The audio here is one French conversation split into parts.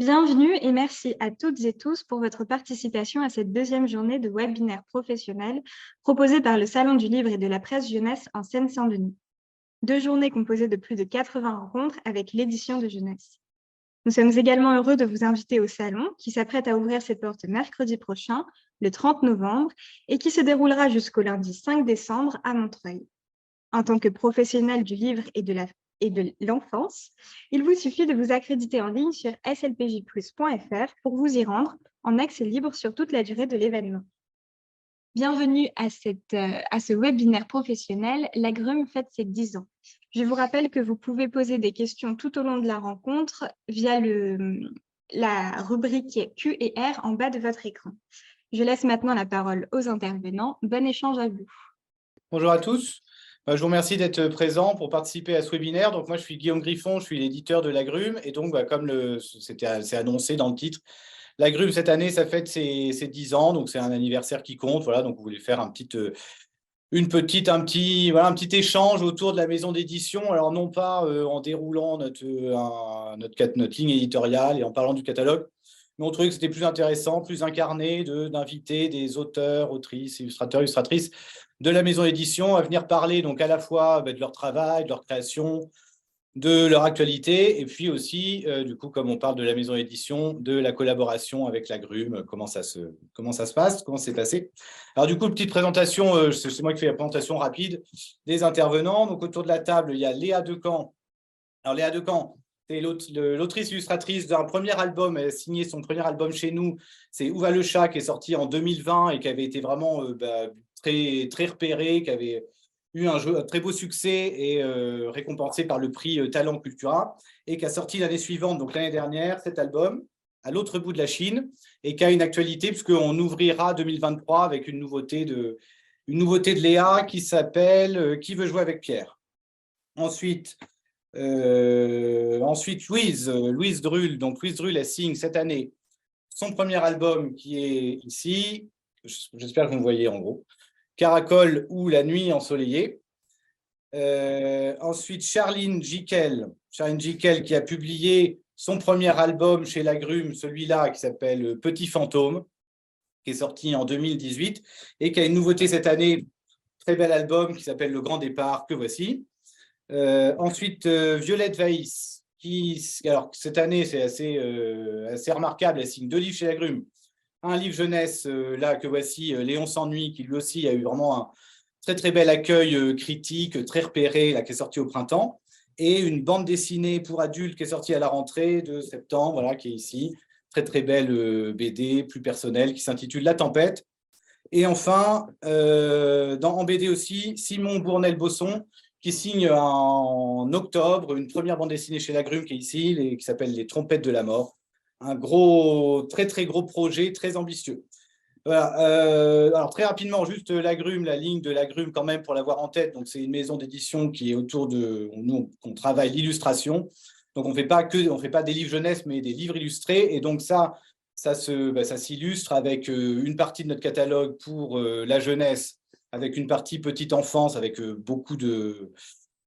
Bienvenue et merci à toutes et tous pour votre participation à cette deuxième journée de webinaire professionnel proposée par le Salon du Livre et de la Presse Jeunesse en Seine-Saint-Denis. 2 journées composées de plus de 80 rencontres avec l'édition de jeunesse. Nous sommes également heureux de vous inviter au Salon qui s'apprête à ouvrir ses portes mercredi prochain, le 30 novembre, et qui se déroulera jusqu'au lundi 5 décembre à Montreuil. En tant que professionnel du livre et de l'enfance, il vous suffit de vous accréditer en ligne sur slpjplus.fr pour vous y rendre en accès libre sur toute la durée de l'événement. Bienvenue à ce webinaire professionnel. L'Agrumes fête ses 10 ans. Je vous rappelle que vous pouvez poser des questions tout au long de la rencontre via la rubrique Q&R en bas de votre écran. Je laisse maintenant la parole aux intervenants. Bon échange à vous. Bonjour à tous. Je vous remercie d'être présent pour participer à ce webinaire. Donc, moi, je suis Guillaume Griffon, je suis l'éditeur de l'Agrumes. Et donc, comme c'est annoncé dans le titre, l'Agrumes, cette année, ça fête ses 10 ans. Donc, c'est un anniversaire qui compte. Voilà, donc, on voulait faire un petit échange autour de la maison d'édition. Alors, non pas en déroulant notre ligne éditoriale et en parlant du catalogue, mais on trouvait que c'était plus intéressant, plus incarné d'inviter des auteurs, autrices, illustrateurs, illustratrices de la maison d'édition à venir parler donc à la fois de leur travail, de leur création, de leur actualité, et puis aussi, du coup, comme on parle de la maison d'édition, de la collaboration avec l'Agrumes, comment ça se passe, comment c'est passé. Alors du coup, petite présentation, c'est moi qui fais la présentation rapide des intervenants. Donc autour de la table, il y a Léa Decamp. Alors Léa Decamp, c'est l'autrice illustratrice d'un premier album, elle a signé son premier album chez nous, c'est Où va le chat, qui est sorti en 2020 et qui avait été vraiment très, très repéré, qui avait eu un très beau succès et récompensé par le prix Talent Cultura, et qui a sorti l'année suivante, donc l'année dernière, cet album, à l'autre bout de la Chine, et qui a une actualité, puisqu'on ouvrira 2023 avec une nouveauté de Léa qui s'appelle Qui veut jouer avec Pierre. Ensuite, Louise Drull. Donc, Louise Drull, elle signe cette année son premier album qui est ici. J'espère que vous me voyez en gros. Caracol ou La nuit ensoleillée. Ensuite, Charline Jiquel qui a publié son premier album chez l'Agrumes, celui-là qui s'appelle Petit fantôme, qui est sorti en 2018 et qui a une nouveauté cette année, très bel album qui s'appelle Le Grand Départ, que voici. Ensuite, Violette Vaïs, alors cette année, c'est assez remarquable, elle signe 2 livres chez l'Agrumes. Un livre jeunesse, là, que voici, Léon s'ennuie, qui lui aussi a eu vraiment un très, très bel accueil critique, très repéré, là, qui est sorti au printemps. Et une bande dessinée pour adultes qui est sortie à la rentrée de septembre, voilà, qui est ici. Très, très belle BD, plus personnelle, qui s'intitule La Tempête. Et enfin, en BD aussi, Simon Bournel-Bosson, qui signe en octobre une première bande dessinée chez l'Agrumes qui est ici, qui s'appelle Les Trompettes de la Mort. Un très, très gros projet, très ambitieux. Voilà. Alors, très rapidement, juste l'Agrumes, la ligne de l'Agrumes quand même pour l'avoir en tête. Donc, c'est une maison d'édition qui est autour de… Nous, on travaille l'illustration. Donc, on ne fait pas des livres jeunesse, mais des livres illustrés. Et donc, ça s'illustre avec une partie de notre catalogue pour la jeunesse, avec une partie petite enfance, avec beaucoup de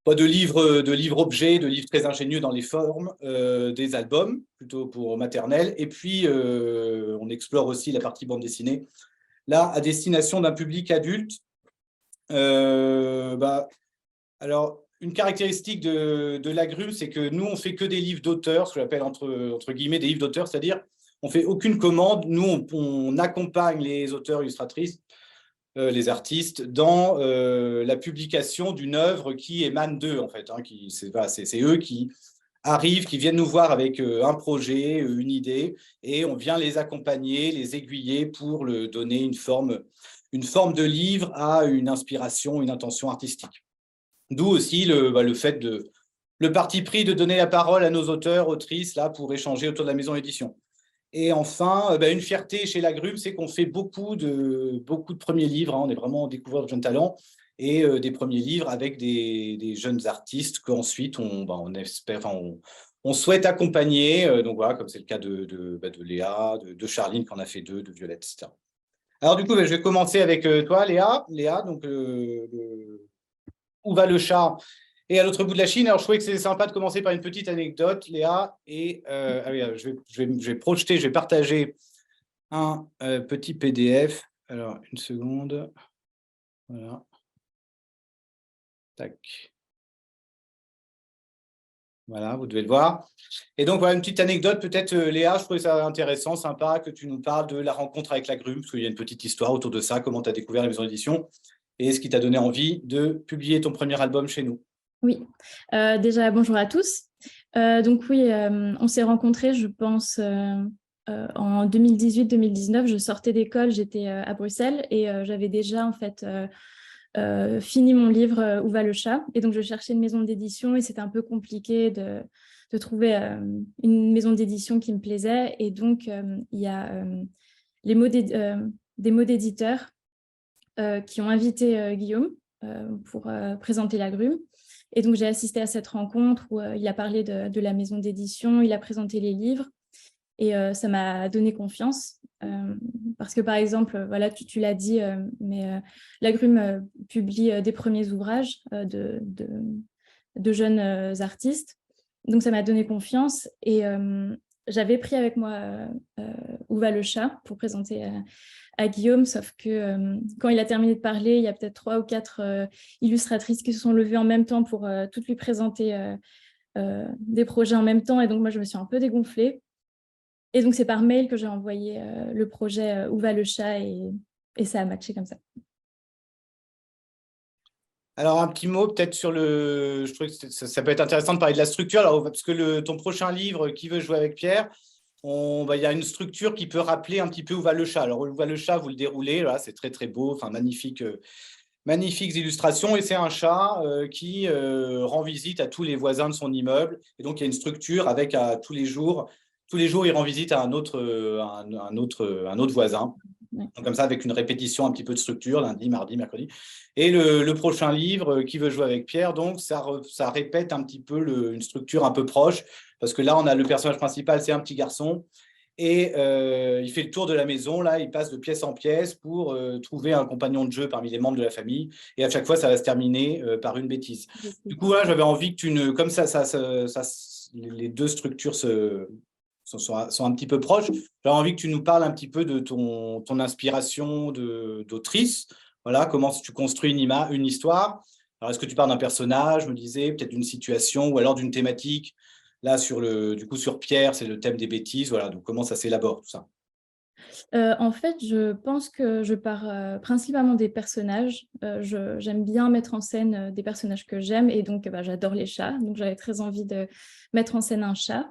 livres objets, de livres très ingénieux dans les formes, des albums, plutôt pour maternelle. Et puis, on explore aussi la partie bande dessinée, là, à destination d'un public adulte. Alors, une caractéristique de l'Agrumes, c'est que nous, on fait que des livres d'auteurs, ce que j'appelle entre guillemets des livres d'auteurs, c'est-à-dire on fait aucune commande. Nous, on accompagne les auteurs, illustratrices, les artistes dans la publication d'une œuvre qui émane d'eux, en fait. Hein, c'est eux qui arrivent, qui viennent nous voir avec un projet, une idée, et on vient les accompagner, les aiguiller pour donner une forme de livre à une inspiration, une intention artistique. D'où aussi le parti pris de donner la parole à nos auteurs, autrices, là, pour échanger autour de la maison d'édition. Et enfin, une fierté chez l'Agrumes, c'est qu'on fait beaucoup de premiers livres. Hein, on est vraiment découvreur de jeunes talents et des premiers livres avec des jeunes artistes qu'ensuite on souhaite accompagner. Donc voilà, comme c'est le cas de Léa, de Charline, qui en a fait 2, de Violette, etc. Alors du coup, je vais commencer avec toi, Léa. Léa, donc Où va le chat Et à l'autre bout de la Chine, alors je trouvais que c'est sympa de commencer par une petite anecdote, Léa. Et je vais projeter, je vais partager un petit PDF. Alors, une seconde. Voilà. Tac. Voilà, vous devez le voir. Et donc, voilà une petite anecdote, peut-être, Léa, je trouvais ça intéressant, sympa que tu nous parles de la rencontre avec l'agrume, parce qu'il y a une petite histoire autour de ça, comment tu as découvert la maison d'édition et ce qui t'a donné envie de publier ton premier album chez nous. Oui, déjà bonjour à tous. Donc oui, on s'est rencontrés, je pense, en 2018-2019. Je sortais d'école, j'étais à Bruxelles et j'avais déjà en fait fini mon livre Où va le chat. Et donc je cherchais une maison d'édition et c'était un peu compliqué de trouver une maison d'édition qui me plaisait. Et donc il y a des mots d'éditeurs qui ont invité Guillaume pour présenter l'agrume. Et donc, j'ai assisté à cette rencontre où il a parlé de la maison d'édition, il a présenté les livres et ça m'a donné confiance. Parce que, par exemple, voilà, tu l'as dit, mais l'agrume publie des premiers ouvrages de jeunes artistes. Donc, ça m'a donné confiance et j'avais pris avec moi Où va le chat pour présenter à Guillaume, sauf que quand il a terminé de parler, il y a peut-être 3 ou 4 illustratrices qui se sont levées en même temps pour toutes lui présenter des projets en même temps. Et donc, moi, je me suis un peu dégonflée. Et donc, c'est par mail que j'ai envoyé le projet Où va le chat et ça a matché comme ça. Alors, un petit mot peut-être sur le… Je trouve que ça peut être intéressant de parler de la structure, alors, parce que ton prochain livre, Qui veut jouer avec Pierre, il y a une structure qui peut rappeler un petit peu Où va le chat. Alors, Où va le chat, vous le déroulez, là, c'est très, très beau, enfin, magnifiques illustrations. Et c'est un chat qui rend visite à tous les voisins de son immeuble. Et donc, il y a une structure avec tous les jours, il rend visite à un autre voisin. Ouais. Donc, comme ça, avec une répétition, un petit peu de structure, lundi, mardi, mercredi. Et le prochain livre, Qui veut jouer avec Pierre, donc ça répète un petit peu une structure un peu proche, parce que là, on a le personnage principal, c'est un petit garçon, et il fait le tour de la maison, là, il passe de pièce en pièce pour trouver un compagnon de jeu parmi les membres de la famille, et à chaque fois, ça va se terminer par une bêtise. Du coup, là, j'avais envie que comme ça, les deux structures sont un petit peu proches. J'avais envie que tu nous parles un petit peu de ton inspiration d'autrice. Voilà, comment tu construis une histoire. Alors, est-ce que tu parles d'un personnage, je me disais, peut-être d'une situation ou alors d'une thématique? Là, sur Pierre, c'est le thème des bêtises. Voilà, donc comment ça s'élabore, tout ça? En fait, je pense que je pars principalement des personnages. J'aime bien mettre en scène des personnages que j'aime et donc j'adore les chats. Donc, j'avais très envie de mettre en scène un chat.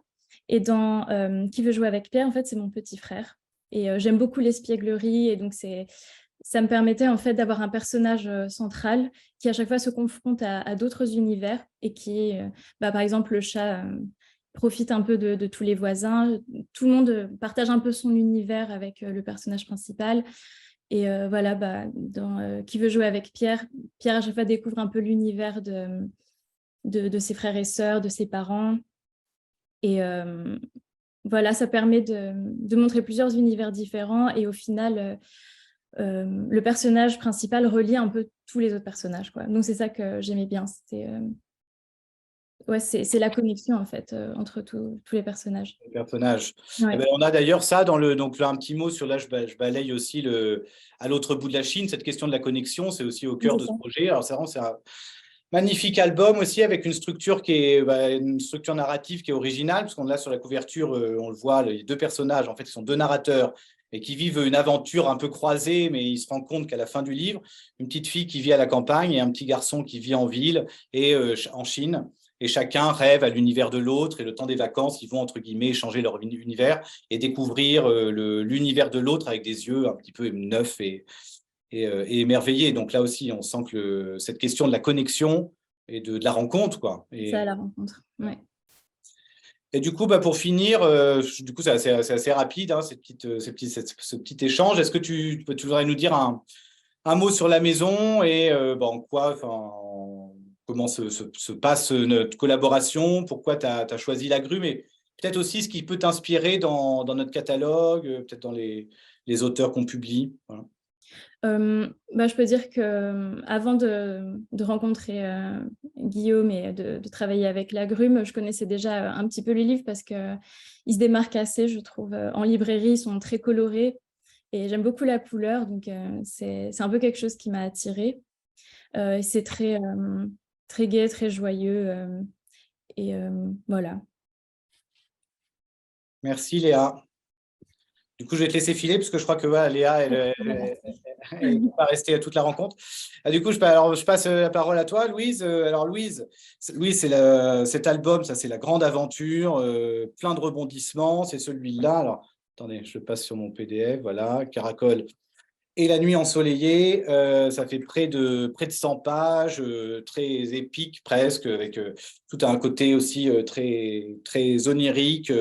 Et dans Qui veut jouer avec Pierre, en fait, c'est mon petit frère. Et j'aime beaucoup l'espièglerie et donc ça me permettait en fait d'avoir un personnage central qui à chaque fois se confronte à d'autres univers et qui, par exemple, le chat profite un peu de tous les voisins. Tout le monde partage un peu son univers avec le personnage principal. Et voilà, dans Qui veut jouer avec Pierre, Pierre à chaque fois découvre un peu l'univers de ses frères et sœurs, de ses parents. Et voilà, ça permet de montrer plusieurs univers différents et au final, le personnage principal relie un peu tous les autres personnages, quoi. Donc, c'est ça que j'aimais bien. C'est la connexion, en fait, entre tous les personnages. Les personnages. Ouais. Eh ben, on a d'ailleurs ça donc là, un petit mot sur là, je balaye aussi à l'autre bout de la Chine, cette question de la connexion, c'est aussi au cœur de ce projet. Alors, c'est un magnifique album aussi avec une structure une structure narrative qui est originale, parce qu'on a sur la couverture, on le voit, les deux personnages, en fait, ils sont deux narrateurs et qui vivent une aventure un peu croisée, mais ils se rendent compte qu'à la fin du livre, une petite fille qui vit à la campagne et un petit garçon qui vit en ville et en Chine. Et chacun rêve à l'univers de l'autre, et le temps des vacances, ils vont, entre guillemets, échanger leur univers et découvrir l'univers de l'autre avec des yeux un petit peu neufs et émerveillés. Donc là aussi, on sent que cette question de la connexion et de la rencontre, quoi. Ça, la rencontre, ouais. Et du coup, pour finir, du coup, c'est assez rapide, hein, ce petit échange. Est-ce que tu voudrais nous dire un mot sur la maison et comment se passe notre collaboration, pourquoi tu as choisi l'agrume et peut-être aussi ce qui peut t'inspirer dans notre catalogue, peut-être dans les auteurs qu'on publie. Voilà. Je peux dire que avant de rencontrer Guillaume et de travailler avec l'Agrume, je connaissais déjà un petit peu les livres parce qu'ils se démarquent assez, je trouve. En librairie, ils sont très colorés et j'aime beaucoup la couleur, donc c'est un peu quelque chose qui m'a attirée. C'est très gai, très joyeux et voilà. Merci Léa. Du coup, je vais te laisser filer parce que je crois que voilà, Léa, elle ne va pas rester à toute la rencontre. Du coup, je passe la parole à toi, Louise. Alors, Louise, c'est cet album, ça, c'est la grande aventure, plein de rebondissements. C'est celui-là. Alors, attendez, je passe sur mon PDF. Voilà, Caracol et la nuit ensoleillée. Ça fait près de 100 pages, très épique presque, avec tout un côté aussi très, très onirique.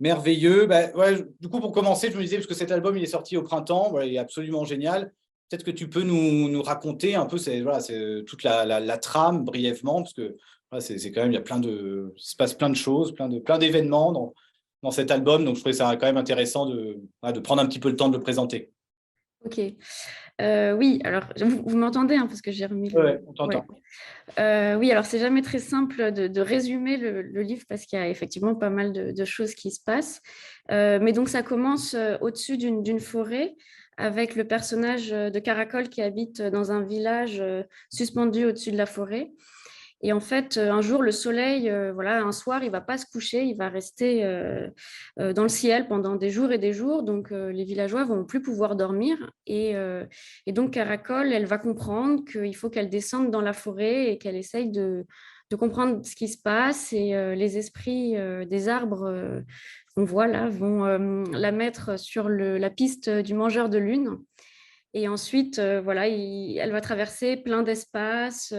Merveilleux. Bah, ouais, du coup, pour commencer, je me disais, parce que cet album, il est sorti au printemps, voilà, il est absolument génial. Peut-être que tu peux nous raconter un peu voilà, toute la trame brièvement, parce que voilà, c'est quand même, il se passe plein de choses, plein d'événements dans cet album. Donc, je trouvais ça quand même intéressant de prendre un petit peu le temps de le présenter. Ok. Oui, alors, vous m'entendez, hein, parce que j'ai remis Ouais, on t'entend. Ouais. Oui, alors c'est jamais très simple de résumer le livre parce qu'il y a effectivement pas mal de choses qui se passent. Mais donc ça commence au-dessus d'une forêt avec le personnage de Caracol qui habite dans un village suspendu au-dessus de la forêt. Et en fait, un jour, le soleil, voilà, un soir, il ne va pas se coucher, il va rester dans le ciel pendant des jours et des jours. Donc, les villageois ne vont plus pouvoir dormir. Et donc, Caracol, elle va comprendre qu'il faut qu'elle descende dans la forêt et qu'elle essaye de comprendre ce qui se passe. Et les esprits des arbres qu'on voit là vont la mettre sur la piste du mangeur de lune. Et ensuite, voilà, elle va traverser plein d'espaces,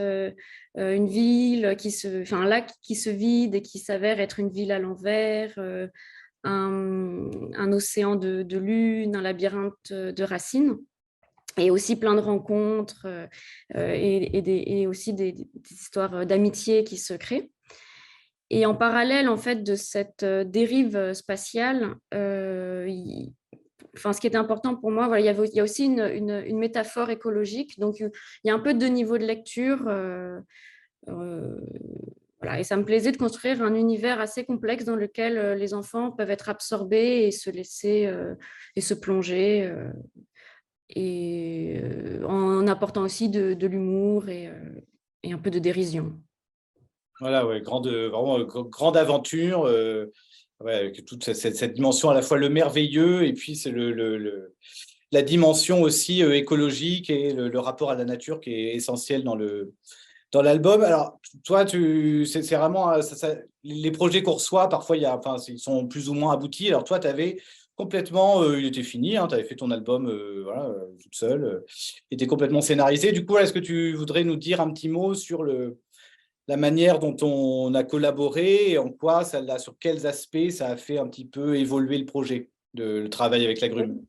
une ville un lac qui se vide et qui s'avère être une ville à l'envers, un océan de lune, un labyrinthe de racines, et aussi plein de rencontres et aussi des histoires d'amitié qui se créent. Et en parallèle, en fait, de cette dérive spatiale, ce qui était important pour moi, voilà, il y a aussi une métaphore écologique. Donc, il y a un peu deux niveaux de lecture. Voilà, et ça me plaisait de construire un univers assez complexe dans lequel les enfants peuvent être absorbés et se laisser et se plonger, en apportant aussi de l'humour et un peu de dérision. Voilà, ouais, vraiment grande aventure. Ouais, avec toute cette dimension à la fois le merveilleux et puis c'est la dimension aussi écologique et le rapport à la nature qui est essentiel dans l'album. Alors, toi, c'est vraiment les projets qu'on reçoit, parfois, ils sont plus ou moins aboutis. Alors, toi, tu avais complètement, il était fini, hein, tu avais fait ton album voilà, toute seule, était complètement scénarisé. Du coup, est-ce que tu voudrais nous dire un petit mot sur la manière dont on a collaboré et en quoi sur quels aspects ça a fait un petit peu évoluer le projet, le travail avec l'Agrume?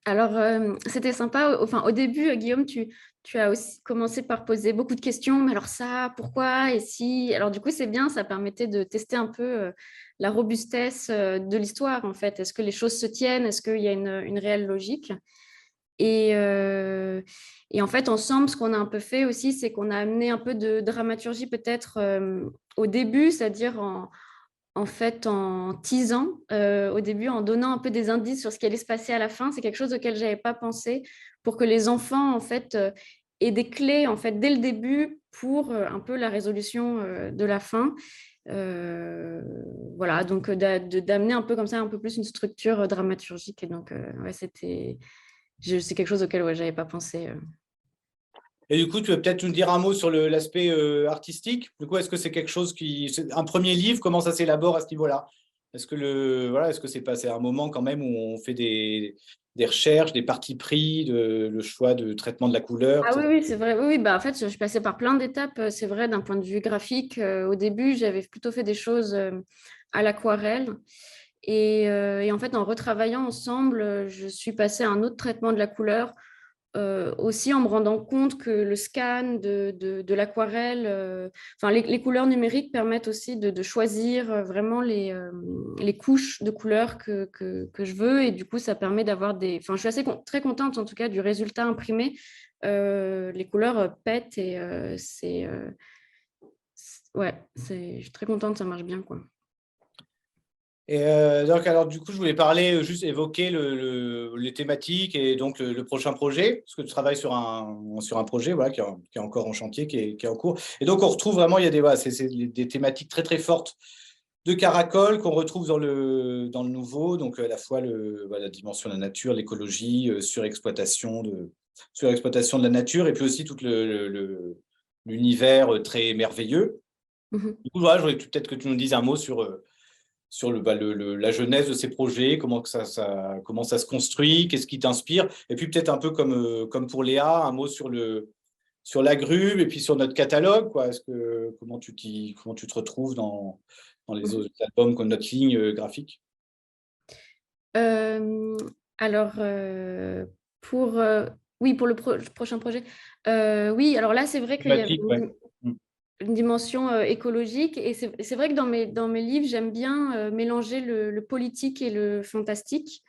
Alors, c'était sympa. Enfin, au début, Guillaume, tu as aussi commencé par poser beaucoup de questions. Mais alors ça, pourquoi? Et si? Alors, du coup, c'est bien, ça permettait de tester un peu la robustesse de l'histoire, en fait. Est-ce que les choses se tiennent? Est-ce qu'il y a une réelle logique? Et en fait, ensemble, ce qu'on a un peu fait aussi, c'est qu'on a amené un peu de dramaturgie peut-être au début, c'est-à-dire en fait, en teasant au début, en donnant un peu des indices sur ce qui allait se passer à la fin. C'est quelque chose auquel je n'avais pas pensé pour que les enfants, en fait, aient des clés, en fait, dès le début pour un peu la résolution de la fin. Voilà, donc d'amener un peu comme ça, un peu plus une structure dramaturgique. Et donc, ouais, c'est quelque chose auquel je n'avais pas pensé. Et du coup, tu veux peut-être nous dire un mot sur l'aspect artistique. Du coup, est-ce que c'est quelque chose un premier livre, comment ça s'élabore à ce niveau-là? Est-ce que voilà, est-ce que c'est passé un moment quand même où on fait des recherches, des partis pris, le choix de traitement de la couleur, Ah etc. oui, c'est vrai. Oui, bah, en fait, je passais par plein d'étapes, c'est vrai, d'un point de vue graphique. Au début, j'avais plutôt fait des choses à l'aquarelle. Et en fait, en retravaillant ensemble, je suis passée à un autre traitement de la couleur aussi en me rendant compte que le scan de l'aquarelle, les couleurs numériques permettent aussi de choisir vraiment les couches de couleurs que je veux. Et du coup, ça permet d'avoir des... Enfin, je suis très contente en tout cas du résultat imprimé. Les couleurs pètent et ouais, je suis très contente, ça marche bien, quoi. Et donc, alors, du coup, je voulais parler, juste évoquer les thématiques et donc le prochain projet, parce que tu travailles sur un projet voilà, qui est encore en chantier, qui est en cours. Et donc, on retrouve vraiment, il y a voilà, c'est des thématiques très, très fortes de Caracol qu'on retrouve dans le nouveau, donc à la fois la dimension de la nature, l'écologie, surexploitation de la nature, et puis aussi tout l'univers très merveilleux. Du coup, voilà, je voulais peut-être que tu nous dises un mot sur la genèse de ces projets, comment ça se construit, qu'est-ce qui t'inspire, et puis peut-être un peu comme pour Léa, un mot sur l'agrume et puis sur notre catalogue, quoi. Comment tu te retrouves dans les autres albums comme notre ligne graphique? Alors, pour le prochain projet, oui, alors là, c'est vrai qu'il y a une dimension écologique, et c'est vrai que dans mes livres, j'aime bien mélanger le politique et le fantastique.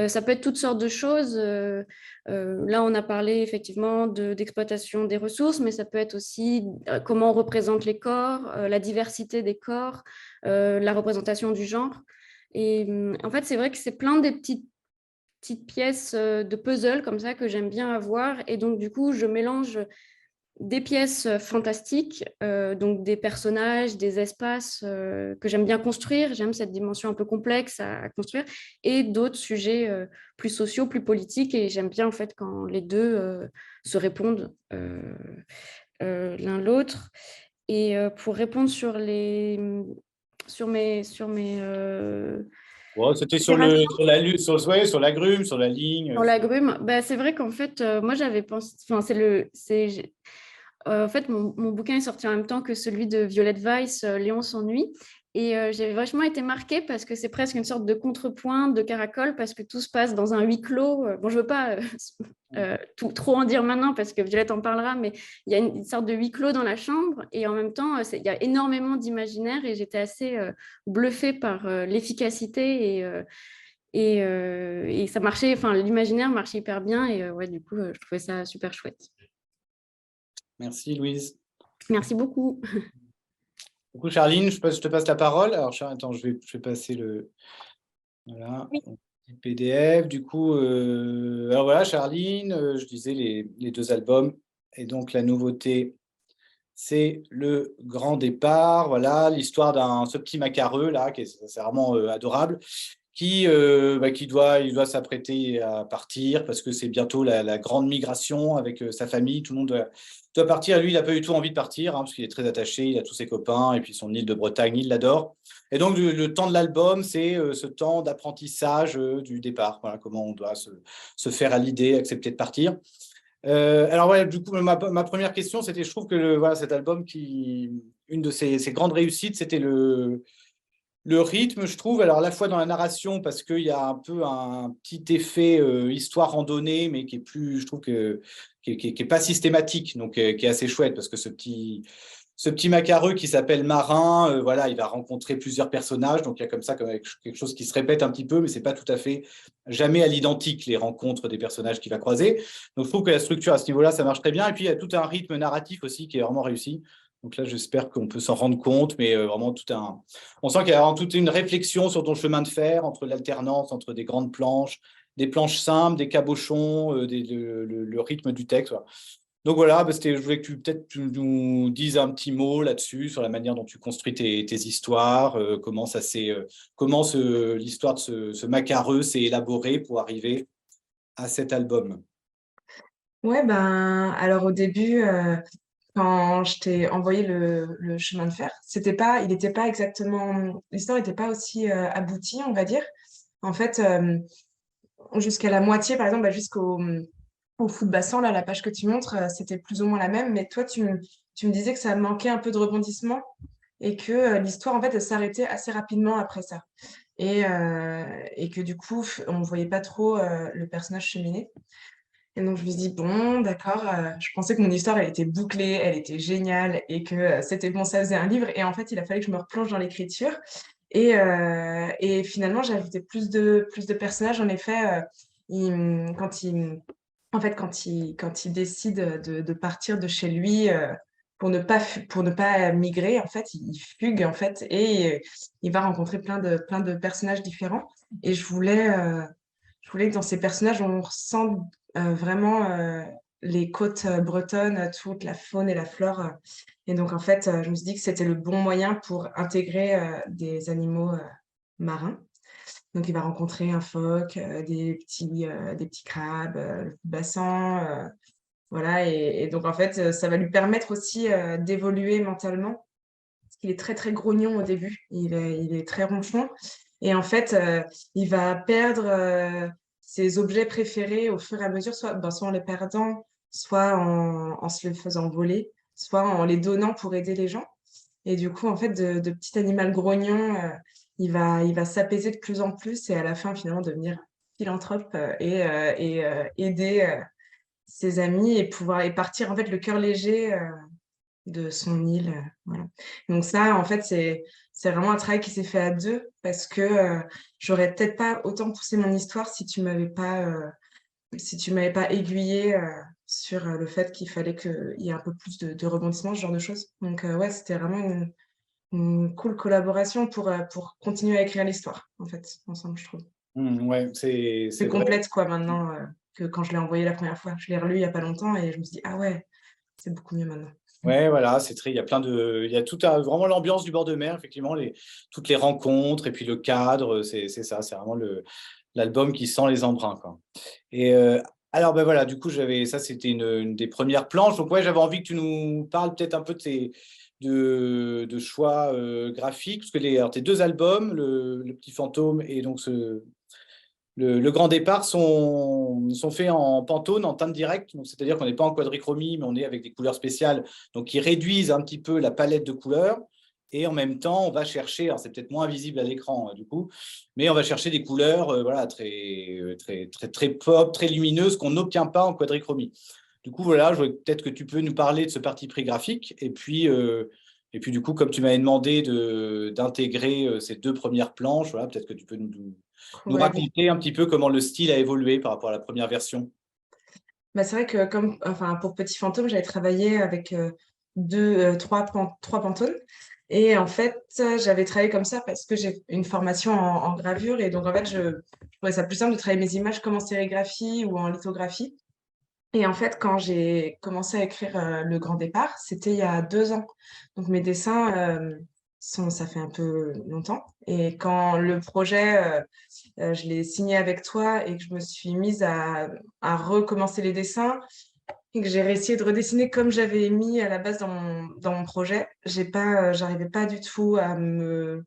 Ça peut être toutes sortes de choses. Là, on a parlé effectivement d'exploitation des ressources, mais ça peut être aussi comment on représente les corps, la diversité des corps, la représentation du genre. Et en fait, c'est vrai que c'est plein des petites pièces de puzzle comme ça que j'aime bien avoir. Et donc, du coup, je mélange des pièces fantastiques, donc des personnages, des espaces que j'aime bien construire. J'aime cette dimension un peu complexe à construire, et d'autres sujets plus sociaux, plus politiques. Et j'aime bien en fait quand les deux se répondent l'un l'autre. Et pour répondre sur mes C'était sur l'agrume, sur la ligne. Sur l'agrume, bah, c'est vrai qu'en fait, moi j'avais pensé, enfin en fait, mon bouquin est sorti en même temps que celui de Violette Weiss, Léon s'ennuie. Et j'avais vachement été marquée parce que c'est presque une sorte de contrepoint de Caracol, parce que tout se passe dans un huis clos. Bon, je ne veux pas trop en dire maintenant parce que Violette en parlera, mais il y a une sorte de huis clos dans la chambre, et en même temps, il y a énormément d'imaginaire, et j'étais assez bluffée par l'efficacité et ça marchait, enfin l'imaginaire marchait hyper bien, et ouais, du coup, je trouvais ça super chouette. Merci Louise. Merci beaucoup. Du coup, Charline, je te passe la parole. Alors, attends, je vais passer voilà, oui. le PDF. Du coup, alors voilà, Charline, je disais les deux albums. Et donc, la nouveauté, c'est le grand départ. Voilà, l'histoire ce petit macareux, là, c'est vraiment adorable, qui il doit s'apprêter à partir parce que c'est bientôt la grande migration avec sa famille. Tout le monde doit partir. Lui, il n'a pas du tout envie de partir parce qu'il est très attaché. Il a tous ses copains et puis son île de Bretagne, il l'adore. Et donc, le temps de l'album, c'est ce temps d'apprentissage du départ. Voilà, comment on doit se faire à l'idée, accepter de partir. Alors, ouais, du coup, ma première question, c'était, je trouve que voilà, cet album, une de ses grandes réussites, c'était le rythme, je trouve, alors à la fois dans la narration, parce qu'il y a un peu un petit effet histoire randonnée, mais qui est plus, je trouve, qui est pas systématique, donc qui est assez chouette, parce que ce petit macareux qui s'appelle Marin, voilà, il va rencontrer plusieurs personnages, donc il y a comme ça quelque chose qui se répète un petit peu, mais c'est pas tout à fait jamais à l'identique, les rencontres des personnages qu'il va croiser. Donc je trouve que la structure à ce niveau-là, ça marche très bien, et puis il y a tout un rythme narratif aussi qui est vraiment réussi. Donc là, j'espère qu'on peut s'en rendre compte, mais vraiment on sent qu'il y a vraiment toute une réflexion sur ton chemin de fer, entre l'alternance, entre des grandes planches, des planches simples, des cabochons, le rythme du texte. Voilà. Donc voilà, je voulais que tu nous dises un petit mot là-dessus, sur la manière dont tu construis tes histoires, comment l'histoire de ce macareux s'est élaborée pour arriver à cet album. Ouais, alors au début, quand je t'ai envoyé le chemin de fer, il n'était pas exactement, l'histoire n'était pas aussi aboutie, on va dire. En fait, jusqu'à la moitié, par exemple, au foot bassin, là, la page que tu montres, c'était plus ou moins la même, mais toi, tu me disais que ça manquait un peu de rebondissement, et que l'histoire, en fait, elle s'arrêtait assez rapidement après ça. Et que du coup, on ne voyait pas trop le personnage cheminer. Et donc, je me suis dit, bon, d'accord, je pensais que mon histoire, elle était bouclée, elle était géniale et que c'était bon, ça faisait un livre. Et en fait, il a fallu que je me replonge dans l'écriture. Et finalement, j'ai ajouté plus de personnages. En effet, quand il décide de partir de chez lui pour ne pas migrer, en fait, il fugue, en fait, et il va rencontrer plein de personnages différents. Et je voulais que dans ces personnages, on ressente vraiment les côtes bretonnes, toute la faune et la flore. Et donc, en fait, je me suis dit que c'était le bon moyen pour intégrer des animaux marins. Donc, il va rencontrer un phoque, des petits crabes, le bassin. Voilà. Et donc, en fait, ça va lui permettre aussi d'évoluer mentalement. Parce qu'il est très, très grognon au début. Il est très ronchon. Et en fait, il va perdre ses objets préférés au fur et à mesure, soit en les perdant, soit en se les faisant voler, soit en les donnant pour aider les gens. Et du coup, en fait, de petit animal grognon, il va s'apaiser de plus en plus et à la fin, finalement, devenir philanthrope et aider ses amis et partir, en fait, le cœur léger de son île. Voilà. Donc ça, en fait, c'est vraiment un travail qui s'est fait à deux parce que j'aurais peut-être pas autant poussé mon histoire si tu m'avais pas aiguillé sur le fait qu'il fallait qu'il y ait un peu plus de rebondissements, ce genre de choses. Donc ouais, c'était vraiment une cool collaboration pour continuer à écrire l'histoire, en fait, ensemble, je trouve. Ouais, C'est c'est vrai. complète, quoi, maintenant que quand je l'ai envoyé la première fois. Je l'ai relu il y a pas longtemps et je me suis dit, ah ouais, c'est beaucoup mieux maintenant. Ouais, voilà, c'est très, il y a il y a vraiment l'ambiance du bord de mer, effectivement, toutes les rencontres et puis le cadre, c'est ça, c'est vraiment l'album qui sent les embruns, quoi. Et alors, ben voilà, du coup, ça, c'était une des premières planches. Donc, ouais, j'avais envie que tu nous parles peut-être un peu de choix graphiques, parce que alors, tes deux albums, le Petit Fantôme et donc le Grand Départ sont faits en Pantone, en teinte directe, c'est-à-dire qu'on n'est pas en quadrichromie, mais on est avec des couleurs spéciales, donc qui réduisent un petit peu la palette de couleurs. Et en même temps, on va chercher, alors c'est peut-être moins visible à l'écran du coup, mais on va chercher des couleurs voilà, très pop, très lumineuses qu'on n'obtient pas en quadrichromie. Du coup, voilà, peut-être que tu peux nous parler de ce parti pris graphique. Et puis du coup, comme tu m'avais demandé d'intégrer ces deux premières planches, voilà, peut-être que tu peux nous Ouais. raconter un petit peu comment le style a évolué par rapport à la première version. Bah, c'est vrai que pour Petit Fantôme, j'avais travaillé avec trois Pantones. Et en fait, j'avais travaillé comme ça parce que j'ai une formation en gravure. Et donc, en fait, je trouvais ça plus simple de travailler mes images comme en sérigraphie ou en lithographie. Et en fait, quand j'ai commencé à écrire Le Grand Départ, c'était il y a 2 ans. Donc mes dessins, ça fait un peu longtemps. Et quand le projet, je l'ai signé avec toi et que je me suis mise à recommencer les dessins et que j'ai réussi de redessiner comme j'avais mis à la base dans mon projet, j'arrivais pas du tout à me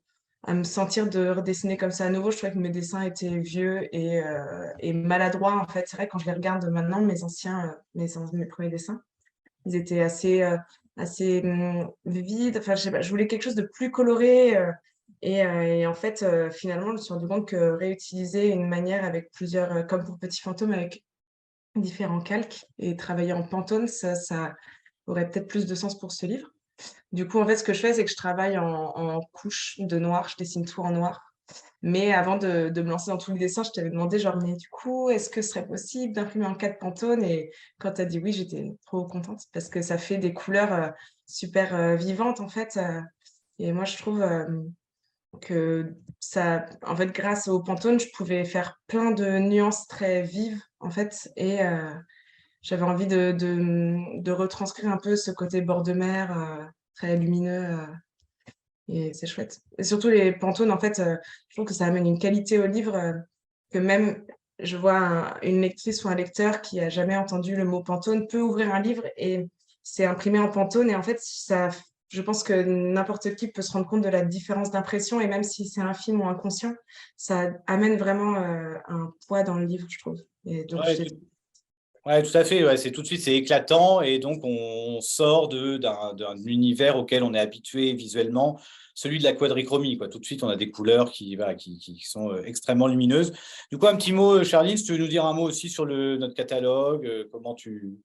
sentir de redessiner comme ça à nouveau. Je trouvais que mes dessins étaient vieux et maladroits, en fait. C'est vrai, quand je les regarde maintenant, mes premiers dessins, ils étaient assez vides. Enfin, je sais pas, je voulais quelque chose de plus coloré. Et en fait, finalement, je me suis rendu compte que réutiliser une manière avec comme pour Petit Fantôme, avec différents calques et travailler en Pantone, ça aurait peut-être plus de sens pour ce livre. Du coup, en fait, ce que je fais, c'est que je travaille en couches de noir, je dessine tout en noir. Mais avant de me lancer dans tous les dessins, je t'avais demandé, genre, mais du coup, est-ce que ce serait possible d'imprimer en 4 Pantone? Et quand tu as dit oui, j'étais trop contente parce que ça fait des couleurs super vivantes, en fait. Et moi, je trouve que ça, en fait, grâce au Pantone, je pouvais faire plein de nuances très vives, en fait. Et j'avais envie de retranscrire un peu ce côté bord de mer très lumineux. Et c'est chouette. Et surtout les Pantones, en fait, je trouve que ça amène une qualité au livre que même je vois une lectrice ou un lecteur qui a jamais entendu le mot Pantone peut ouvrir un livre et c'est imprimé en Pantone. Et en fait, je pense que n'importe qui peut se rendre compte de la différence d'impression. Et même si c'est infime ou inconscient, ça amène vraiment un poids dans le livre, je trouve. Et donc, Ouais, Ouais, tout à fait. Ouais, c'est tout de suite, c'est éclatant et donc on sort d'un univers auquel on est habitué visuellement, celui de la quadrichromie, quoi. Tout de suite, on a des couleurs voilà, qui sont extrêmement lumineuses. Du coup, un petit mot, Charline, si tu veux nous dire un mot aussi sur notre catalogue, comment tu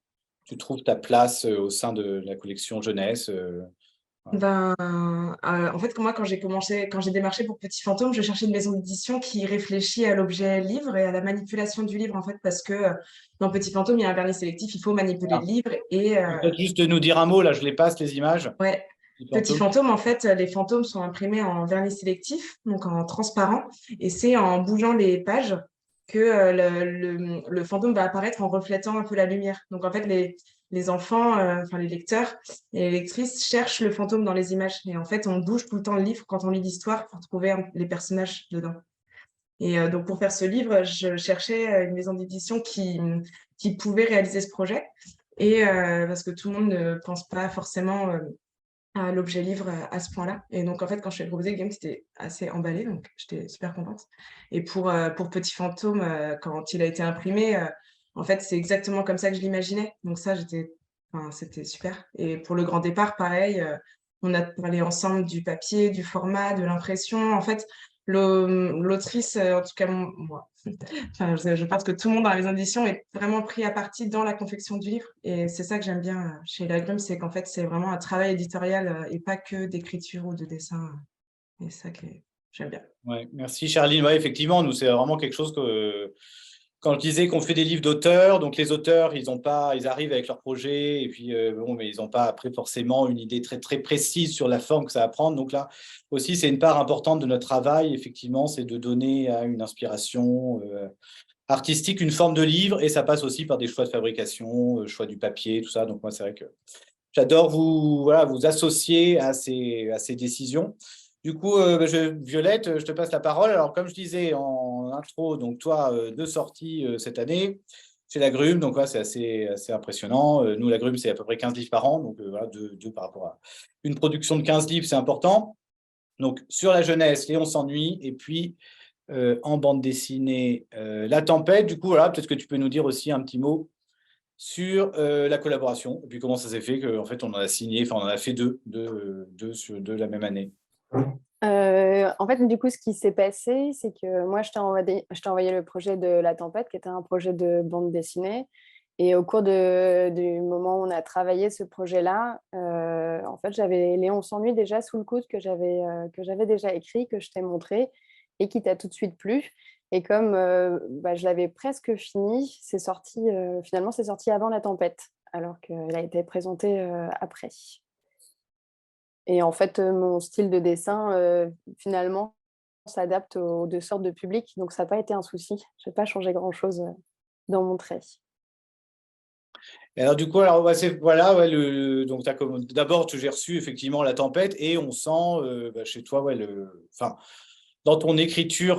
trouves ta place au sein de la collection jeunesse. Voilà. Ben, en fait, moi, quand j'ai démarché pour Petit Fantôme, je cherchais une maison d'édition qui réfléchit à l'objet livre et à la manipulation du livre, en fait, parce que dans Petit Fantôme, il y a un vernis sélectif, il faut manipuler le Voilà. livre. Et Peut-être juste nous dire un mot, là, je les passe, les images. ouais, Petit Petit fantôme. Fantôme, en fait, les fantômes sont imprimés en vernis sélectif, donc en transparent, et c'est en bougeant les pages que le fantôme va apparaître en reflétant un peu la lumière. Donc, en fait, les enfants, enfin les lecteurs et les lectrices cherchent le fantôme dans les images. Et en fait, on bouge tout le temps le livre quand on lit l'histoire pour trouver les personnages dedans. Et donc, pour faire ce livre, je cherchais une maison d'édition qui pouvait réaliser ce projet. Et parce que tout le monde ne pense pas forcément à l'objet livre à ce point-là. Et donc, en fait, quand je l'ai proposé, Guillaume, c'était assez emballé, donc j'étais super contente. Et pour Petit Fantôme, quand il a été imprimé, en fait, c'est exactement comme ça que je l'imaginais. Donc ça, enfin, c'était super. Et pour le grand départ, pareil, on a parlé ensemble du papier, du format, de l'impression. En fait, l'autrice, en tout cas moi, enfin, je pense que tout le monde dans la maison d'édition est vraiment pris à partie dans la confection du livre. Et c'est ça que j'aime bien chez Lagrum, c'est qu'en fait, c'est vraiment un travail éditorial et pas que d'écriture ou de dessin. Et c'est ça que j'aime bien. Ouais, merci Charline. Ouais, effectivement, nous, c'est vraiment quelque chose que quand je disais qu'on fait des livres d'auteurs, donc les auteurs, ils arrivent avec leur projet et puis bon, mais ils n'ont pas après forcément une idée très très précise sur la forme que ça va prendre. Donc là aussi, c'est une part importante de notre travail. Effectivement, c'est de donner à une inspiration artistique une forme de livre et ça passe aussi par des choix de fabrication, choix du papier, tout ça. Donc moi, c'est vrai que j'adore vous associer à ces décisions. Du coup, Violette, je te passe la parole. Alors, comme je disais en intro, donc toi, deux sorties cette année chez Lagrume. Donc, ouais, c'est assez impressionnant. Nous, Lagrume, c'est à peu près 15 livres par an. Donc, voilà, deux par rapport à une production de 15 livres, c'est important. Donc, sur la jeunesse, Léon s'ennuie. Et puis, en bande dessinée, La Tempête. Du coup, voilà, peut-être que tu peux nous dire aussi un petit mot sur la collaboration, et puis comment ça s'est fait qu'en fait on en a signé, enfin on en a fait deux sur deux la même année. En fait, du coup, ce qui s'est passé, c'est que moi, je t'ai envoyé le projet de La Tempête, qui était un projet de bande dessinée. Et au cours du moment où on a travaillé ce projet-là, en fait, j'avais Léon s'ennuie déjà sous le coude que j'avais déjà écrit, que je t'ai montré et qui t'a tout de suite plu. Et comme je l'avais presque fini, finalement, c'est sorti avant La Tempête, alors qu'elle a été présentée après. Et en fait, mon style de dessin, finalement, s'adapte aux deux sortes de publics. Donc, ça n'a pas été un souci. Je n'ai pas changé grand-chose dans mon trait. Et alors du coup, alors, voilà, ouais, donc d'abord j'ai reçu effectivement La Tempête et on sent chez toi, ouais, enfin, dans ton écriture,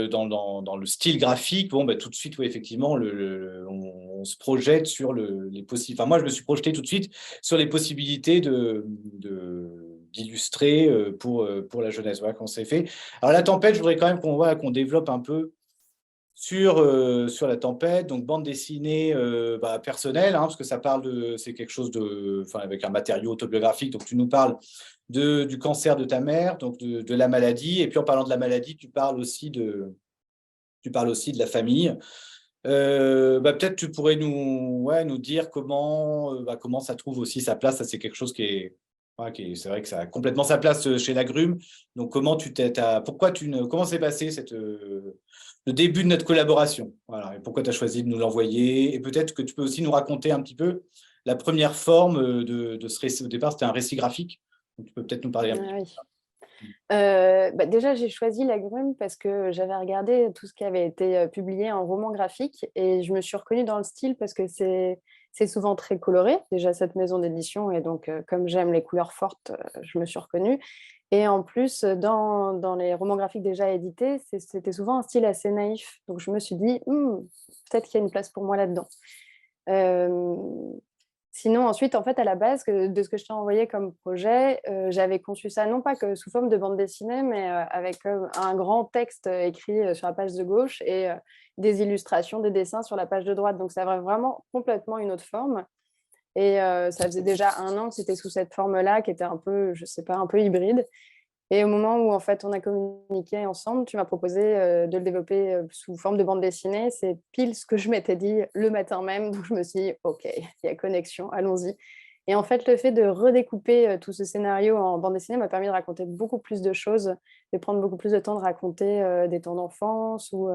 dans le style graphique, bon, tout de suite, ouais, effectivement, on se projette sur les possibles. Enfin, moi, je me suis projeté tout de suite sur les possibilités d'illustrer pour la jeunesse, voilà, qu'on s'est fait. Alors, La Tempête, je voudrais quand même qu'on développe un peu sur La Tempête, donc bande dessinée personnelle, hein, parce que c'est quelque chose avec un matériau autobiographique. Donc, tu nous parles du cancer de ta mère, donc de la maladie. Et puis, en parlant de la maladie, tu parles aussi de la famille. Peut-être tu pourrais nous dire comment ça trouve aussi sa place. Ça, c'est quelque chose c'est vrai que ça a complètement sa place chez Lagrume. Donc, comment s'est passé le début de notre collaboration? Voilà, et pourquoi tu as choisi de nous l'envoyer? Et peut-être que tu peux aussi nous raconter un petit peu la première forme de ce récit. Au départ, c'était un récit graphique. Donc, tu peux peut-être nous parler un petit peu. Oui. Déjà, j'ai choisi Lagrume parce que j'avais regardé tout ce qui avait été publié en roman graphique et je me suis reconnue dans le style parce que c'est souvent très coloré, déjà cette maison d'édition. Et donc, comme j'aime les couleurs fortes, je me suis reconnue. Et en plus, dans les romans graphiques déjà édités, c'était souvent un style assez naïf. Donc, je me suis dit, peut-être qu'il y a une place pour moi là-dedans. Sinon, ensuite, en fait, à la base, de ce que je t'ai envoyé comme projet, j'avais conçu ça non pas que sous forme de bande dessinée, mais avec un grand texte écrit sur la page de gauche et des illustrations, des dessins sur la page de droite. Donc, ça avait vraiment complètement une autre forme. Et ça faisait déjà 1 an que c'était sous cette forme-là, qui était un peu, je sais pas, un peu hybride. Et au moment où en fait on a communiqué ensemble, tu m'as proposé de le développer sous forme de bande dessinée. C'est pile ce que je m'étais dit le matin même. Donc je me suis dit, OK, il y a connexion, allons-y. Et en fait, le fait de redécouper tout ce scénario en bande dessinée m'a permis de raconter beaucoup plus de choses, de prendre beaucoup plus de temps de raconter des temps d'enfance ou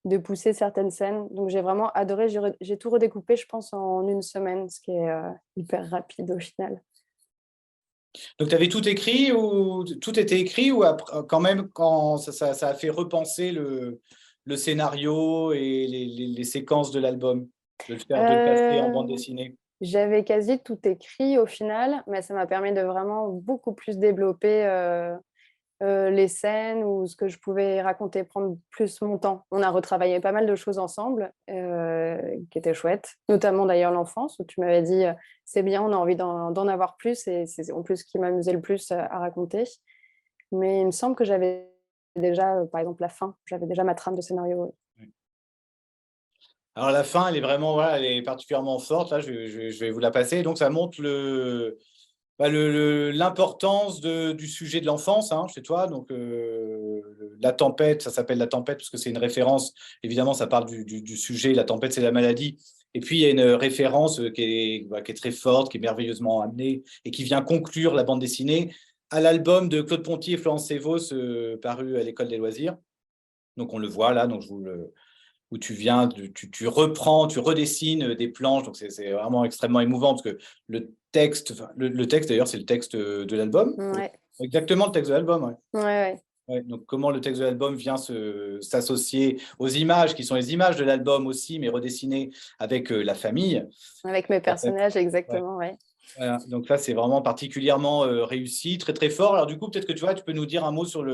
de pousser certaines scènes. Donc j'ai vraiment adoré. J'ai tout redécoupé, je pense, en 1 semaine, ce qui est hyper rapide au final. Donc, tu avais tout écrit ou tout était écrit ou quand même, quand ça a fait repenser le scénario et les séquences de l'album, de le passer en bande dessinée? J'avais quasi tout écrit au final, mais ça m'a permis de vraiment beaucoup plus développer les scènes ou ce que je pouvais raconter, prendre plus mon temps. On a retravaillé pas mal de choses ensemble qui étaient chouettes, notamment d'ailleurs l'enfance, où tu m'avais dit c'est bien, on a envie d'en avoir plus, et c'est en plus ce qui m'amusait le plus à raconter. Mais il me semble que j'avais déjà, par exemple, la fin, j'avais déjà ma trame de scénario. Oui. Alors la fin, elle est vraiment, voilà, elle est particulièrement forte. Là, je vais vous la passer. Donc ça montre l'importance du sujet de l'enfance, hein, chez toi. Donc la tempête, ça s'appelle la tempête parce que c'est une référence. Évidemment, ça parle du sujet. La tempête, c'est la maladie. Et puis il y a une référence qui est très forte, qui est merveilleusement amenée et qui vient conclure la bande dessinée à l'album de Claude Ponty et Florence Sévos paru à l'École des loisirs. Donc on le voit là. Donc où tu viens, tu reprends, tu redessines des planches. Donc, c'est vraiment extrêmement émouvant parce que le texte, enfin, le texte d'ailleurs, c'est le texte de l'album. Ouais. Exactement le texte de l'album, ouais. Ouais. Ouais, donc, comment le texte de l'album vient s'associer aux images, qui sont les images de l'album aussi, mais redessinées avec la famille. Avec mes personnages, Ouais. exactement, ouais. Voilà, donc là, c'est vraiment particulièrement réussi, très très fort. Alors du coup, peut-être que tu peux nous dire un mot sur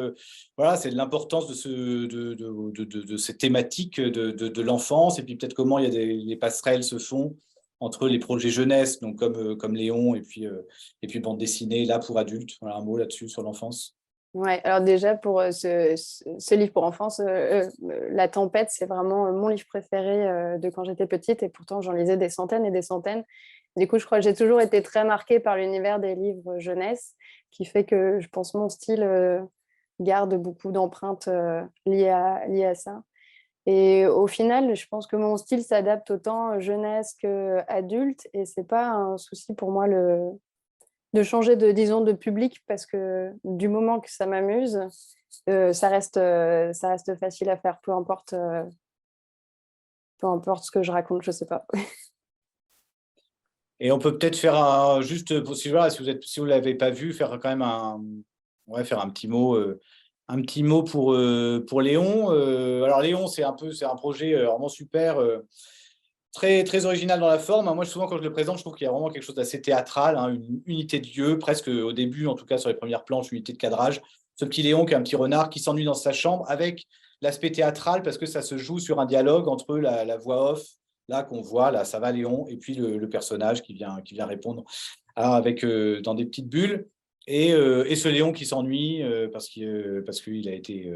voilà, c'est l'importance de cette thématique de l'enfance, et puis peut-être comment les passerelles se font entre les projets jeunesse, donc comme Léon, et puis bande dessinée là pour adultes. Voilà, un mot là-dessus sur l'enfance. Ouais, alors déjà pour ce livre pour enfance, La Tempête, c'est vraiment mon livre préféré de quand j'étais petite, et pourtant j'en lisais des centaines et des centaines. Du coup, je crois que j'ai toujours été très marquée par l'univers des livres jeunesse, qui fait que je pense mon style garde beaucoup d'empreintes liées à ça. Et au final, je pense que mon style s'adapte autant jeunesse qu'adulte, et c'est pas un souci pour moi de changer disons, de public, parce que du moment que ça m'amuse, ça reste facile à faire, peu importe ce que je raconte, je sais pas. Et on peut peut-être faire juste, voilà, si vous l'avez pas vu, faire quand même faire un petit mot. Un petit mot pour Léon. Alors Léon, c'est un projet vraiment super, très, très original dans la forme. Moi, souvent, quand je le présente, je trouve qu'il y a vraiment quelque chose d'assez théâtral, hein, une unité de lieu, presque au début, en tout cas sur les premières planches, unité de cadrage. Ce petit Léon qui est un petit renard qui s'ennuie dans sa chambre avec l'aspect théâtral parce que ça se joue sur un dialogue entre la voix off, là qu'on voit, là, ça va Léon, et puis le personnage qui vient répondre, alors, avec, dans des petites bulles. Et ce Léon qui s'ennuie parce qu'il a été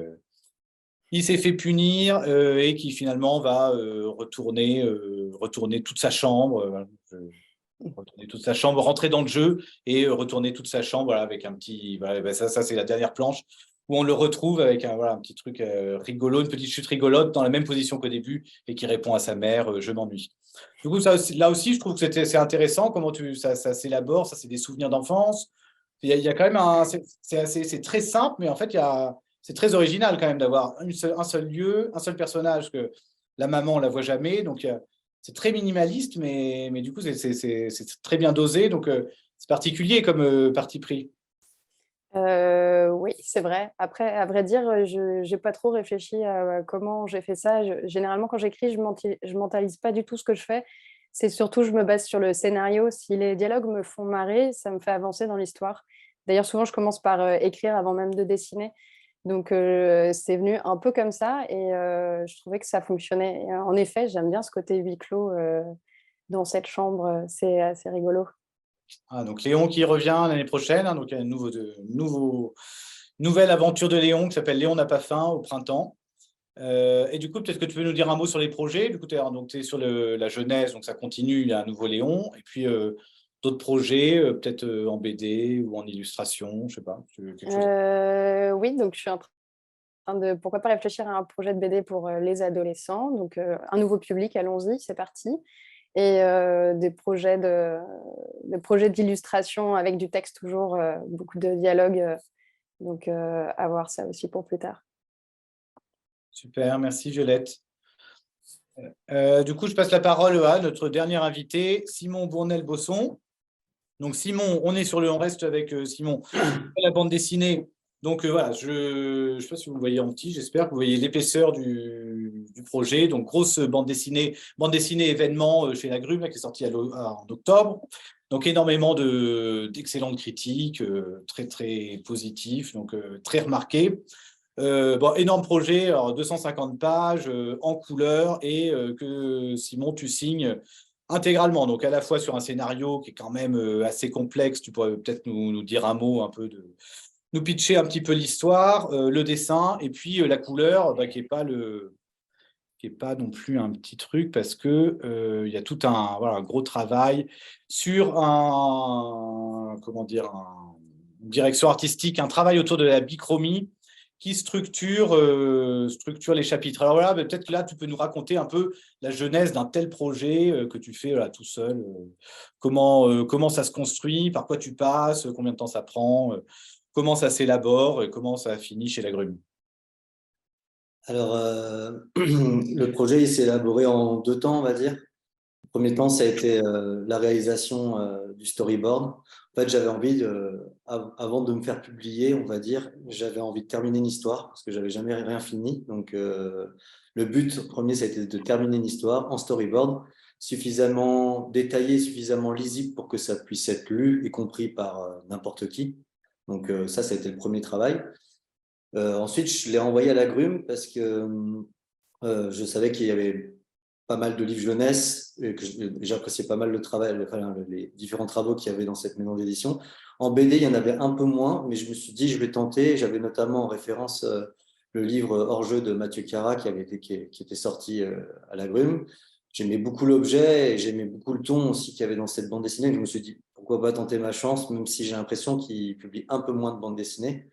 il s'est fait punir et qui finalement va retourner toute sa chambre, retourner toute sa chambre, rentrer dans le jeu et retourner toute sa chambre, voilà, avec un petit, voilà, ben ça c'est la dernière planche où on le retrouve avec un petit truc rigolo, une petite chute rigolote dans la même position qu'au début et qui répond à sa mère, je m'ennuie. Du coup, là aussi, je trouve que c'est intéressant comment ça s'élabore, ça c'est des souvenirs d'enfance. Il y a quand même c'est très simple, mais en fait, c'est très original quand même d'avoir un seul lieu, un seul personnage que la maman, on la voit jamais. Donc, c'est très minimaliste, mais du coup, c'est très bien dosé. Donc, c'est particulier comme parti pris. Oui, c'est vrai. Après, à vrai dire, je n'ai pas trop réfléchi à comment j'ai fait ça. Généralement, quand j'écris, je mentalise pas du tout ce que je fais. C'est surtout, je me base sur le scénario. Si les dialogues me font marrer, ça me fait avancer dans l'histoire. D'ailleurs, souvent, je commence par écrire avant même de dessiner. Donc, c'est venu un peu comme ça, et je trouvais que ça fonctionnait. Et, en effet, j'aime bien ce côté huis clos dans cette chambre. C'est assez rigolo. Ah, donc Léon qui revient l'année prochaine, hein, donc il y a une nouvelle aventure de Léon qui s'appelle Léon n'a pas faim au printemps. Et du coup, peut-être que tu peux nous dire un mot sur les projets. Du coup, tu es sur la jeunesse, donc ça continue, il y a un nouveau Léon. Et puis, d'autres projets, peut-être en BD ou en illustration, je sais pas, quelque chose. Oui, donc je suis en train de, pourquoi pas réfléchir à un projet de BD pour les adolescents. Donc, un nouveau public, allons-y, c'est parti. Et des projets d'illustration avec du texte toujours, beaucoup de dialogue. Donc, à voir ça aussi pour plus tard. Super, merci Violette. Du coup, je passe la parole à notre dernier invité, Simon Bournel-Bosson. Donc Simon, on reste avec Simon, la bande dessinée. Donc voilà, je ne sais pas si vous voyez en petit, j'espère que vous voyez l'épaisseur du projet. Donc grosse bande dessinée événement chez Lagrume, là, qui est sortie en octobre. Donc énormément d'excellentes critiques, très très positifs, donc très remarqués. Énorme projet, alors 250 pages en couleur et que Simon, tu signes intégralement. Donc à la fois sur un scénario qui est quand même assez complexe, tu pourrais peut-être nous dire un mot un peu nous pitcher un petit peu l'histoire, le dessin et puis la couleur qui est pas non plus un petit truc parce que il y a tout un gros travail sur une direction artistique, un travail autour de la bichromie qui structure les chapitres. Alors voilà, peut-être que là, tu peux nous raconter un peu la genèse d'un tel projet que tu fais tout seul. Comment ça se construit, par quoi tu passes, combien de temps ça prend, comment ça s'élabore et comment ça finit chez Lagrume. Alors, le projet il s'est élaboré en 2 temps, on va dire. Le premier temps, ça a été la réalisation du storyboard. En fait, j'avais envie, avant de me faire publier, on va dire, j'avais envie de terminer une histoire parce que j'avais jamais rien fini. Donc, le but premier, ça a été de terminer une histoire en storyboard, suffisamment détaillé, suffisamment lisible pour que ça puisse être lu et compris par n'importe qui. Donc, ça a été le premier travail. Ensuite, je l'ai envoyé à Lagrume parce que je savais qu'il y avait pas mal de livres jeunesse et que j'appréciais pas mal le travail, les différents travaux qu'il y avait dans cette maison d'édition. En BD, il y en avait un peu moins, mais je me suis dit, je vais tenter. J'avais notamment en référence le livre Hors-jeu de Mathieu Cara qui était sorti à Lagrume. J'aimais beaucoup l'objet et j'aimais beaucoup le ton aussi qu'il y avait dans cette bande dessinée. Je me suis dit, pourquoi pas tenter ma chance, même si j'ai l'impression qu'il publie un peu moins de bandes dessinées.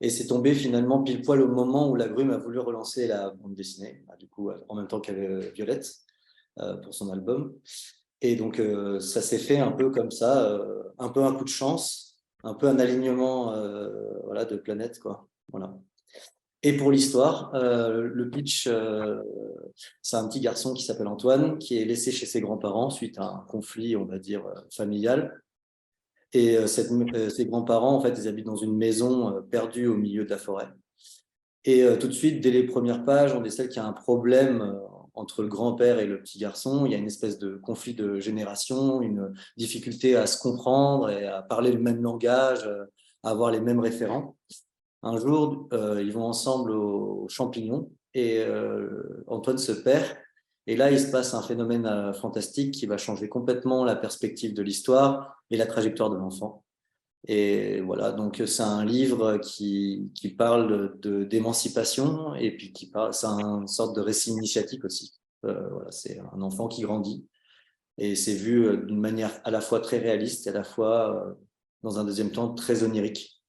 Et c'est tombé finalement pile poil au moment où Lagrume a voulu relancer la bande dessinée, du coup, en même temps qu'avec Violette pour son album. Et donc, ça s'est fait un peu comme ça, un peu un coup de chance, un peu un alignement de planètes, quoi. Voilà. Et pour l'histoire, le pitch, c'est un petit garçon qui s'appelle Antoine, qui est laissé chez ses grands-parents suite à un conflit, on va dire, familial. Et ses grands-parents, en fait, ils habitent dans une maison perdue au milieu de la forêt. Et tout de suite, dès les premières pages, on décèle qu'il y a un problème entre le grand-père et le petit garçon. Il y a une espèce de conflit de génération, une difficulté à se comprendre et à parler le même langage, à avoir les mêmes référents. Un jour, ils vont ensemble aux champignons et Antoine se perd. Et là, il se passe un phénomène fantastique qui va changer complètement la perspective de l'histoire et la trajectoire de l'enfant. Et voilà, donc c'est un livre qui parle d'émancipation et puis c'est une sorte de récit initiatique aussi. Voilà, c'est un enfant qui grandit et c'est vu d'une manière à la fois très réaliste et à la fois, dans un deuxième temps, très onirique.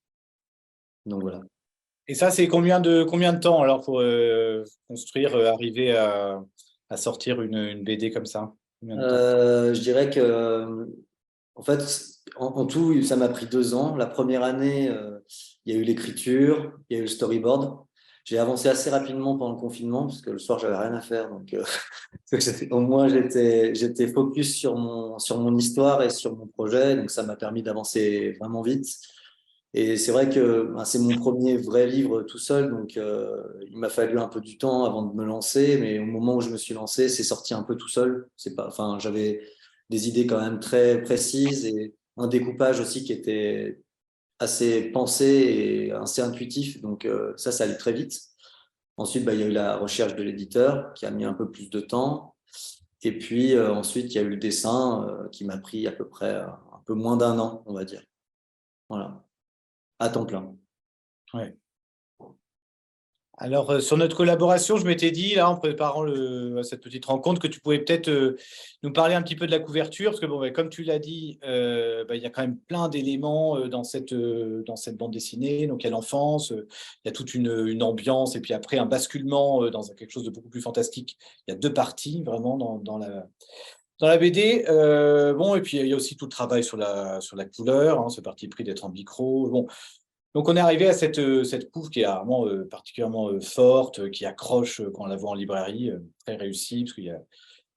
Donc voilà. Et ça, c'est combien de temps alors pour construire, arriver à sortir une BD comme ça? Je dirais que, en fait, en tout, ça m'a pris 2 ans. La première année, il y a eu l'écriture, il y a eu le storyboard. J'ai avancé assez rapidement pendant le confinement parce que le soir, j'avais rien à faire. Donc, au moins, j'étais focus sur mon histoire et sur mon projet. Donc, ça m'a permis d'avancer vraiment vite. Et c'est vrai que c'est mon premier vrai livre tout seul, donc il m'a fallu un peu du temps avant de me lancer, mais au moment où je me suis lancé, c'est sorti un peu tout seul. J'avais des idées quand même très précises et un découpage aussi qui était assez pensé et assez intuitif, donc ça allait très vite. Ensuite, il y a eu la recherche de l'éditeur qui a mis un peu plus de temps. Et puis ensuite, il y a eu le dessin qui m'a pris à peu près un peu moins d'1 an, on va dire. Voilà, à temps plein. Ouais. Alors, sur notre collaboration, je m'étais dit, là, en préparant cette petite rencontre, que tu pouvais peut-être nous parler un petit peu de la couverture, parce que, bon, comme tu l'as dit, il y a quand même plein d'éléments dans cette bande dessinée. Donc, il y a l'enfance, il y a toute une ambiance, et puis après, un basculement dans quelque chose de beaucoup plus fantastique. Il y a 2 parties, vraiment, dans la BD. Bon, et puis, il y a aussi tout le travail sur la couleur, hein, ce parti pris d'être en micro. Bon. Donc, on est arrivé à cette couve qui est vraiment particulièrement forte, qui accroche quand on la voit en librairie, très réussie, parce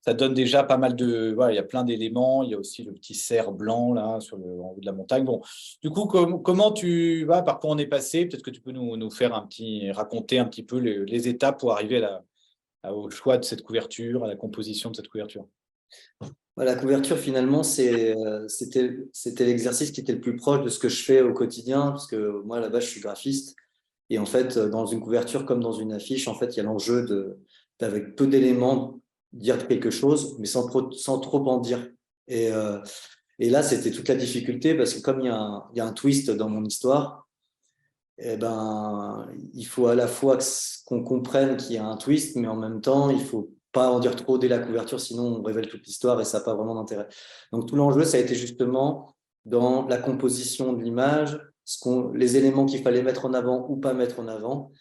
ça donne déjà pas mal de… Voilà, il y a plein d'éléments. Il y a aussi le petit cerf blanc là, en haut de la montagne. Bon, du coup, comment par quoi on est passé? Peut-être que tu peux nous faire raconter un petit peu les étapes pour arriver au choix de cette couverture, à la composition de cette couverture. La couverture, finalement, c'était l'exercice qui était le plus proche de ce que je fais au quotidien, parce que moi, à la base, je suis graphiste. Et en fait, dans une couverture comme dans une affiche, en fait, il y a l'enjeu d'avec peu d'éléments, dire quelque chose, mais sans trop en dire. Et là, c'était toute la difficulté, parce que comme il y a un twist dans mon histoire, eh ben, il faut à la fois qu'on comprenne qu'il y a un twist, mais en même temps, il faut pas en dire trop dès la couverture, sinon on révèle toute l'histoire et ça n'a pas vraiment d'intérêt. Donc tout l'enjeu, ça a été justement dans la composition de l'image, les éléments qu'il fallait mettre en avant ou pas mettre en avant,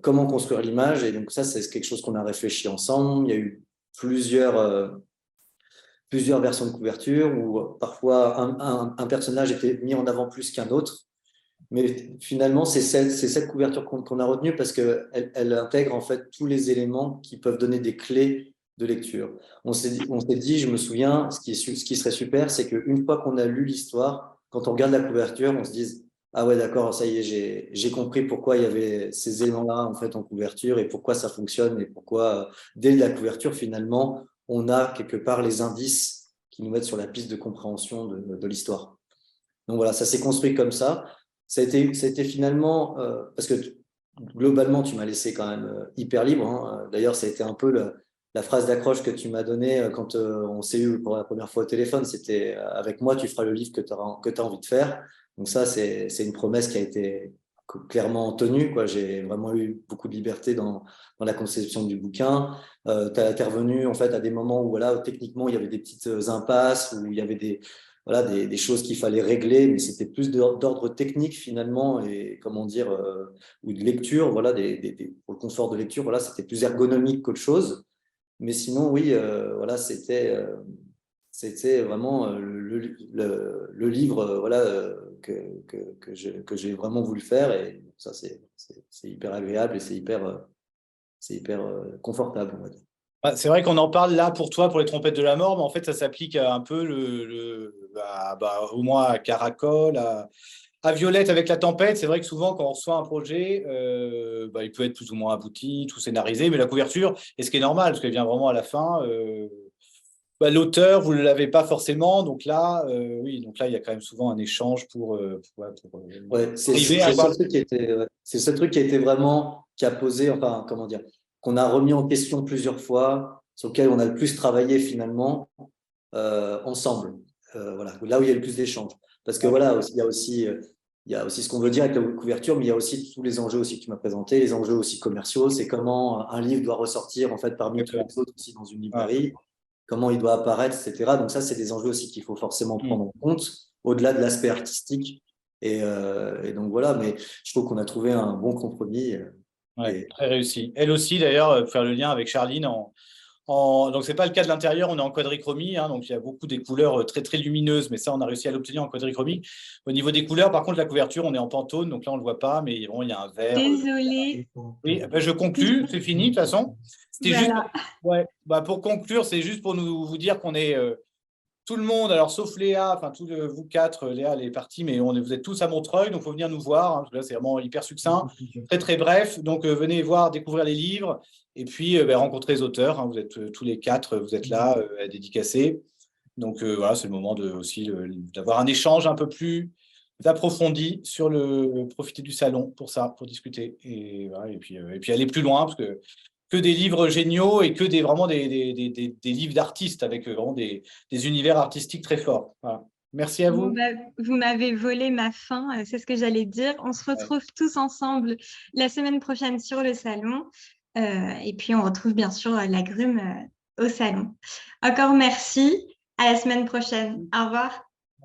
comment construire l'image. Et donc ça, c'est quelque chose qu'on a réfléchi ensemble. Il y a eu plusieurs versions de couverture où parfois un personnage était mis en avant plus qu'un autre. Mais finalement, c'est cette couverture qu'on a retenue parce qu'elle intègre en fait tous les éléments qui peuvent donner des clés de lecture. On s'est dit, je me souviens, ce qui serait super, c'est qu'une fois qu'on a lu l'histoire, quand on regarde la couverture, on se dise ah ouais, d'accord, ça y est, j'ai compris pourquoi il y avait ces éléments-là en fait en couverture et pourquoi ça fonctionne et pourquoi dès la couverture finalement on a quelque part les indices qui nous mettent sur la piste de compréhension de l'histoire. Donc voilà, ça s'est construit comme ça. Ça a été finalement, parce que globalement, tu m'as laissé quand même hyper libre. Hein. D'ailleurs, ça a été un peu la phrase d'accroche que tu m'as donnée quand on s'est eu pour la première fois au téléphone. C'était avec moi, tu feras le livre que tu as envie de faire. Donc ça, c'est une promesse qui a été clairement tenue, quoi. J'ai vraiment eu beaucoup de liberté dans la conception du bouquin. Tu as intervenu en fait à des moments où voilà, techniquement, il y avait des petites impasses, où il y avait des choses qu'il fallait régler, mais c'était plus d'ordre technique finalement et comment dire, ou de lecture, voilà, pour le confort de lecture, voilà, c'était plus ergonomique qu'autre chose. Mais sinon, oui, voilà, c'était vraiment le livre voilà, que j'ai vraiment voulu faire et ça, c'est hyper agréable et c'est hyper confortable, on va dire. C'est vrai qu'on en parle là pour toi, pour les trompettes de la mort, mais en fait, ça s'applique un peu au moins à Caracol, à Violette avec la tempête. C'est vrai que souvent, quand on reçoit un projet, il peut être plus ou moins abouti, tout scénarisé, mais la couverture, et ce qui est normal, parce qu'elle vient vraiment à la fin, l'auteur, vous ne l'avez pas forcément. Donc là, oui, donc là, il y a quand même souvent un échange pour c'est arriver à avoir… C'est ce truc qui a posé, enfin, comment dire, qu'on a remis en question plusieurs fois, sur lequel on a le plus travaillé finalement ensemble. Voilà, là où il y a le plus d'échanges. Parce que voilà, il y a aussi ce qu'on veut dire avec la couverture, mais il y a aussi tous les enjeux aussi que tu m'as présentés, les enjeux aussi commerciaux. C'est comment un livre doit ressortir en fait parmi tous les autres aussi dans une librairie, comment il doit apparaître, etc. Donc ça, c'est des enjeux aussi qu'il faut forcément prendre en compte, au-delà de l'aspect artistique. Et donc voilà, mais je trouve qu'on a trouvé un bon compromis. Très réussi. Elle aussi, d'ailleurs, faire le lien avec Charline. Donc, ce n'est pas le cas de l'intérieur, on est en quadrichromie, hein, donc il y a beaucoup des couleurs très, très lumineuses, mais ça, on a réussi à l'obtenir en quadrichromie. Au niveau des couleurs, par contre, la couverture, on est en Pantone, donc là, on ne le voit pas, mais bon, il y a un vert. Désolée. Oui, je conclus, c'est fini, de toute façon. C'était voilà. Juste pour conclure, c'est juste pour vous dire qu'on est… tout le monde, alors sauf Léa, enfin tous vous 4, Léa elle est partie, mais vous êtes tous à Montreuil, donc il faut venir nous voir, hein, parce que là c'est vraiment hyper succinct, très très bref, donc venez voir, découvrir les livres, et puis rencontrer les auteurs, hein, vous êtes tous les 4, vous êtes là à dédicacer, donc voilà, c'est le moment d'avoir un échange un peu plus approfondi sur profiter du salon pour ça, pour discuter, et puis aller plus loin, parce que que des livres géniaux et que vraiment des livres d'artistes avec vraiment des univers artistiques très forts. Voilà. Merci à vous. Vous m'avez volé ma fin, c'est ce que j'allais dire. On se retrouve tous ensemble la semaine prochaine sur le salon. Et puis, on retrouve bien sûr l'agrume au salon. Encore merci. À la semaine prochaine. Au revoir.